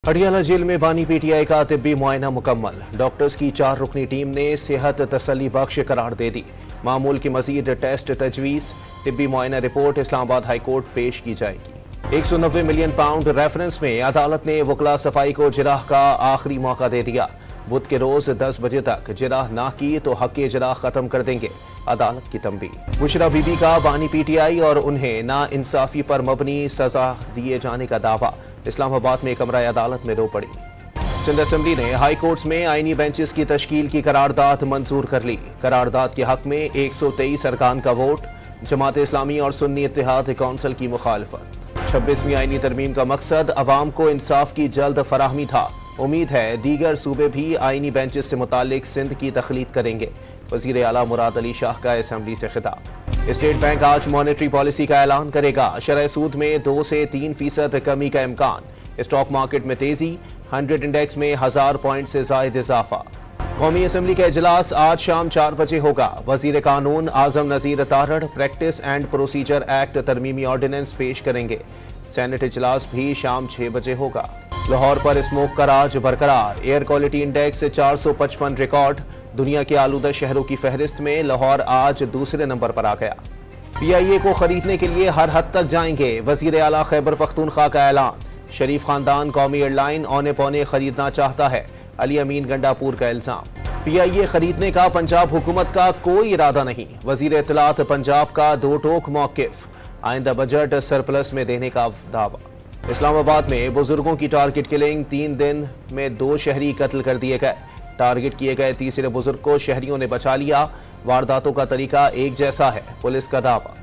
Adiala jail में बानी PTI का तिब्बी मुआयना मुकम्मल। डॉक्टर्स की 4 रुकनी टीम ने सेहत तसल्ली बख्श करार दे दी। मामूल की मजीद टेस्ट तजवीज़। तिब्बी मुआयना रिपोर्ट इस्लामाबाद हाई कोर्ट पेश की जाएगी। 190 मिलियन पाउंड रेफरेंस में अदालत ने वकला सफाई को जिराह का आखिरी मौका दे दिया। बुध के रोज 10 बजे तक जिराह ना की तो हक जिराह खत्म कर देंगे। अदालत की तंबीह। बुशरा बीबी का बानी पीटीआई और उन्हें ना इंसाफी पर मबनी सजा दिए जाने का दावा। इस्लामाबाद में कमरा अदालत में रो पड़ी। सिंध असेंबली ने हाई कोर्ट्स में आईनी बेंचेस की तश्कील की करारदाद मंजूर कर ली। करारदाद के हक में 123 अरकान का वोट। जमात इस्लामी और सुन्नी इत्तेहाद कौंसिल की मुखालफत। 26वीं आईनी तरमीम का मकसद अवाम को इंसाफ की जल्द फराहमी था। उम्मीद है दीगर सूबे भी आईनी बेंचेस से मुतालिक सिंध की तखलीद करेंगे। वज़ीर आला मुराद अली शाह का असेंबली से खिताब। स्टेट बैंक आज मॉनेटरी पॉलिसी का ऐलान करेगा। शरह सूद में 2 से 3% कमी का इम्कान। स्टॉक मार्केट में तेजी। 100 इंडेक्स में 1000 पॉइंट से जायद इजाफा। कौमी असम्बली का इजलास आज शाम 4 बजे होगा। वजीर कानून Azam Nazeer Tarar practice and procedure act तरमीमी ऑर्डिनेंस पेश करेंगे। सेनेट इजलास भी शाम 6 बजे होगा। लाहौर पर स्मोक का राज बरकरार। Air quality index 455 record. दुनिया के आलूदा शहरों की फहरिस्त में लाहौर आज दूसरे नंबर पर आ गया। PIA को खरीदने के लिए हर हद तक जाएंगे। वजीर आला खैबर पख्तूनख्वा का ऐलान। शरीफ खानदान कौमी एयरलाइन औने पौने खरीदना चाहता है। अली अमीन गंडापुर का इल्जाम। PIA खरीदने का पंजाब हुकूमत का कोई इरादा नहीं। वजीर इत्तलात पंजाब का दो टोक मौकिफ। आइंदा बजट सरप्लस में देने का दावा। इस्लामाबाद में बुजुर्गों की टारगेट किलिंग। 3 दिन में 2 शहरी कत्ल कर दिए गए। टारगेट किए गए तीसरे बुजुर्ग को शहरियों ने बचा लिया। वारदातों का तरीका एक जैसा है, पुलिस का दावा।